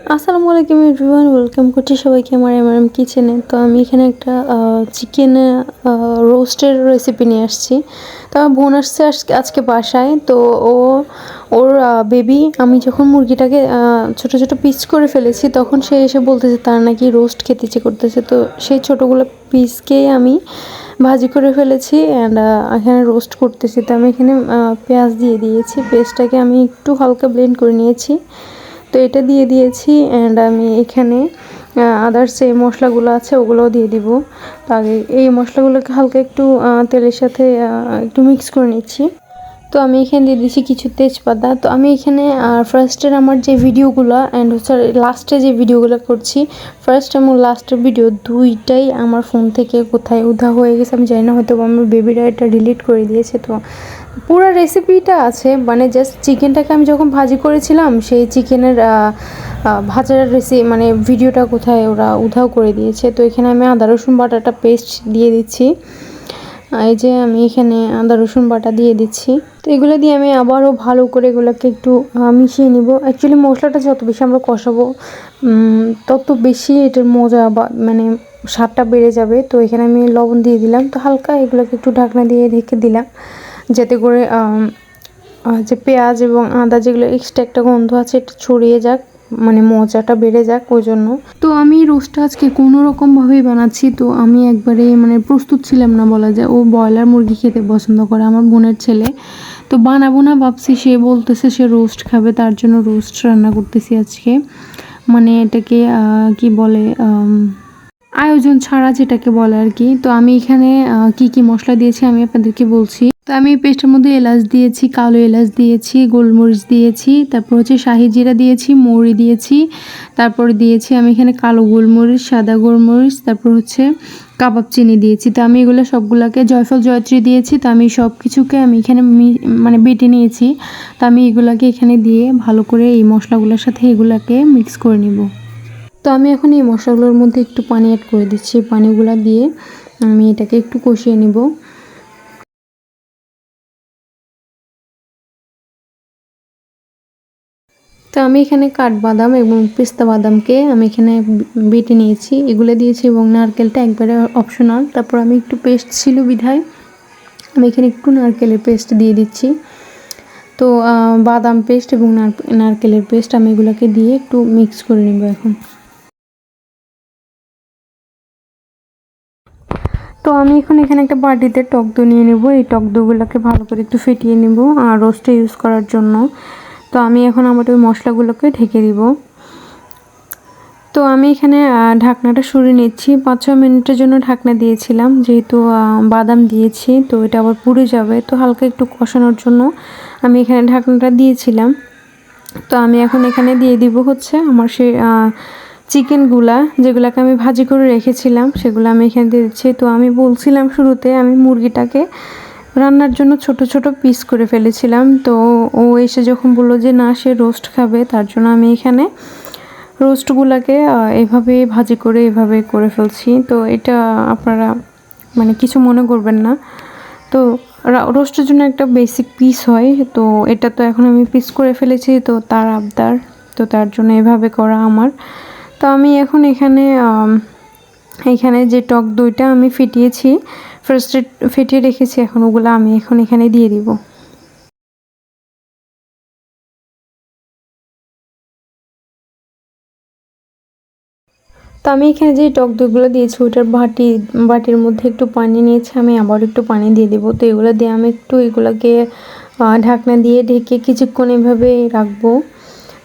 আসসালামু আলাইকুম everyone, welcome করছি সবাইকে আমার এমআরএম কিচেনে। তো আমি এখানে একটা চিকেন রোস্টের রেসিপি নিয়ে আসছি। তো আমার বোন আসছে আজকে বাসায়। তো ওর বেবি, আমি যখন মুরগিটাকে ছোট ছোট পিস করে ফেলেছি তখন সে এসে বলতেছে তার নাকি রোস্ট খেতে ইচ্ছে করতেছে। তো সেই ছোটোগুলো পিসকেই আমি ভাজি করে ফেলেছি অ্যান্ড এখানে রোস্ট করতেছি। তো আমি এখানে পেঁয়াজ দিয়ে দিয়েছি, পেস্টটাকে আমি একটু হালকা ব্লেন্ড করে নিয়েছি। তো এটা দিয়ে দিয়েছি অ্যান্ড আমি এখানে আদার্স যে মশলাগুলো আছে ওগুলোও দিয়ে দিব। তো আগে এই মশলাগুলোকে হালকা একটু তেলের সাথে একটু মিক্স করে নিচ্ছি। তো আমি এখানে দিয়ে দিচ্ছি কিছু তেজপাতা। তো আমি এখানে ফার্স্টের আমার যে ভিডিওগুলো অ্যান্ড হচ্ছে লাস্টে যে ভিডিওগুলো করছি, ফার্স্ট এবং লাস্টের ভিডিও দুইটাই আমার ফোন থেকে কোথায় উধাও হয়ে গেছে আমি জানি না, হয়তো আমার বেবিরা এটা ডিলিট করে দিয়েছে। তো পুরো রেসিপিটা আছে, মানে জাস্ট চিকেনটাকে আমি যখন ভাজি করেছিলাম সেই চিকেনের ভাজার মানে ভিডিওটা কোথায় ওরা উধাও করে দিয়েছে। তো এখানে আমি আদা রসুন বাটাটা পেস্ট দিয়ে দিচ্ছি। এই যে আমি এখানে আদা রসুন বাটা দিয়ে দিচ্ছি। তো এগুলো দিয়ে আমি আবারও ভালো করে এগুলোকে একটু মিশিয়ে নিব। অ্যাকচুয়ালি মশলাটা যত বেশি আমরা কষাবো তত বেশি এটার মজা বা মানে স্বাদটা বেড়ে যাবে। তো এখানে আমি লবণ দিয়ে দিলাম। তো হালকা এগুলোকে একটু ঢাকনা দিয়ে ঢেকে দিলাম, যাতে করে যে পেঁয়াজ এবং আদা যেগুলো এক্সট্রা একটা গন্ধ আছে এটা ছড়িয়ে যাক, মানে মজাটা বেড়ে যাক ওই জন্য। তো আমি রোস্টটা আজকে কোনো রকমভাবেই বানাচ্ছি। তো আমি একবারে মানে প্রস্তুত ছিলাম না বলা যায়। ও ব্রয়লার মুরগি খেতে পছন্দ করে, আমার বোনের ছেলে। তো বানাবো না ভাবছি, সে বলতেছে সে রোস্ট খাবে, তার জন্য রোস্ট রান্না করতেছি আজকে। মানে এটাকে কি বলে, আয়োজন ছাড়া যেটাকে বলে আর কি। তো আমি এখানে কি কি মশলা দিয়েছি আমি আপনাদেরকে বলছি। তো আমি পেস্টের মধ্যে এলাচ দিয়েছি, কালো এলাচ দিয়েছি, গোলমরিচ দিয়েছি, তারপর হচ্ছে শাহি জিরা দিয়েছি, মৌরি দিয়েছি, তারপর দিয়েছি আমি এখানে কালো গোলমরিচ, সাদা গোলমরিচ, তারপর হচ্ছে কাবাব চিনি দিয়েছি। তো আমি এগুলো সবগুলোকে জয়ফল জয়ত্রী দিয়েছি। তো আমি সব কিছুকে আমি এখানে মানে বেটে নিয়েছি। তো আমি এগুলাকে এখানে দিয়ে ভালো করে এই মশলাগুলোর সাথে এগুলাকে মিক্স করে নিব। তো আমি এখন এই মশলাগুলোর মধ্যে একটু পানি অ্যাড করে দিচ্ছি। পানিগুলো দিয়ে আমি এটাকে একটু কষিয়ে নিব। তো আমি এখানে কাঠবাদাম এবং পেস্তা বাদামকে আমি এখানে বেটে নিয়েছি, এগুলো দিয়েছি, এবং নারকেলটা একবারে অপশনাল। তারপর আমি একটু পেস্ট ছিল বিধায় আমি এখানে একটু নারকেলের পেস্ট দিয়ে দিচ্ছি। তো বাদাম পেস্ট এবং নারকেলের পেস্ট আমি এগুলোকে দিয়ে একটু মিক্স করে নেব এখন। তো আমি এখন এখানে একটা বাটিতে টক দই নিয়ে নেব। এই টক দইগুলোকে ভালো করে একটু ফেটিয়ে নেব আর রোস্টে ইউজ করার জন্য। তো আমি এখন আমার ওই মশলাগুলোকে ঢেকে দিব। তো আমি এখানে ঢাকনাটা সরিয়ে নিচ্ছি। 5-6 মিনিটের জন্য ঢাকনা দিয়েছিলাম, যেহেতু বাদাম দিয়েছি তো এটা আবার পুড়ে যাবে। তো হালকা একটু কষানোর জন্য আমি এখানে ঢাকনাটা দিয়েছিলাম। তো আমি এখন এখানে দিয়ে দিব হচ্ছে আমার সেই চিকেনগুলা, যেগুলোকে আমি ভাজি করে রেখেছিলাম সেগুলো আমি এখানে দিয়ে দিচ্ছি। তো আমি বলছিলাম শুরুতে আমি মুরগিটাকে রান্নার জন্য ছোট ছোট পিস করে ফেলেছিলাম। তো ও এসে যখন বললো যে না সে রোস্ট খাবে, তার জন্য আমি এখানে রোস্টগুলোকে এভাবে ভাজি করে এভাবে করে ফেলছি। তো এটা আপনারা মানে কিছু মনে করবেন না। তো রোস্টের জন্য একটা বেসিক পিস হয়, তো এটা তো এখন আমি পিস করে ফেলেছি, তো তার আবদার, তো তার জন্য এভাবে করা আমার। তো আমি এখন এখানে যে টক দইটা আমি ফার্স্টে ফেটিয়ে রেখেছি, এখন ওগুলো আমি এখন এখানে দিয়ে দিব। তো আমি এখানে যে টক দইগুলো দিয়েছি ওইটার বাটির মধ্যে একটু পানি নিয়েছি, আমি আবার একটু পানি দিয়ে দেবো। তো এগুলো দিয়ে আমি একটু এগুলোকে ঢাকনা দিয়ে ঢেকে কিছুক্ষণ এভাবে রাখবো।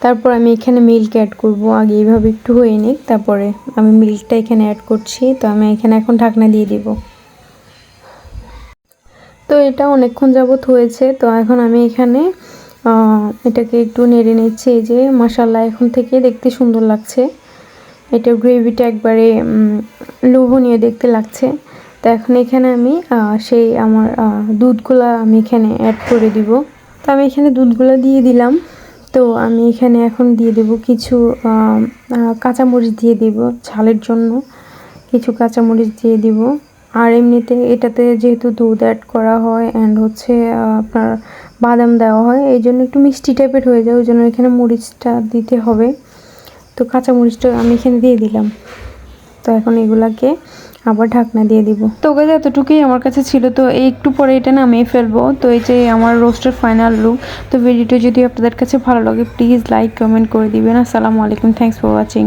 তারপর আমি এখানে মিল্ক অ্যাড করব। আগে এইভাবে একটু হয়ে নিক, তারপরে আমি মিল্কটা এখানে অ্যাড করছি। তো আমি এখানে এখন ঢাকনা দিয়ে দিব। তো এটা অনেকক্ষণ যাবত হয়েছে। তো এখন আমি এখানে এটাকে একটু নেড়ে নিচ্ছি। এই যে মাশাআল্লাহ, এখন থেকে দেখতে সুন্দর লাগছে। এটা গ্রেভিটা একবারে লোভনীয় দেখতে লাগছে। তো এখন এখানে আমি সেই আমার দুধগুলা আমি এখানে অ্যাড করে দিব। তো আমি এখানে দুধগুলো দিয়ে দিলাম। তো আমি এখানে এখন দিয়ে দেব কিছু কাঁচামরিচ দিয়ে দিব, ঝালের জন্য কিছু কাঁচামরিচ দিয়ে দিব। আর এমনিতে এটাতে যেহেতু দুধ অ্যাড করা হয় অ্যান্ড হচ্ছে আপনার বাদাম দেওয়া হয়, এই জন্য একটু মিষ্টি টাইপের হয়ে যায়, ওই জন্য এখানে মরিচটা দিতে হবে। তো কাঁচামরিচটা আমি এখানে দিয়ে দিলাম। তো এখন এগুলাকে আবার ঢাকনা দিয়ে দিব। তো গাইস এতটুকুই আমার কাছে ছিল। তো এই একটু পরে এটা নামিয়ে ফেলবো। তো এই যে আমার রোস্টের ফাইনাল লুক। তো ভিডিওটা যদি আপনাদের কাছে ভালো লাগে প্লিজ লাইক কমেন্ট করে দিবেন। আসসালামু আলাইকুম, থ্যাঙ্কস ফর ওয়াচিং।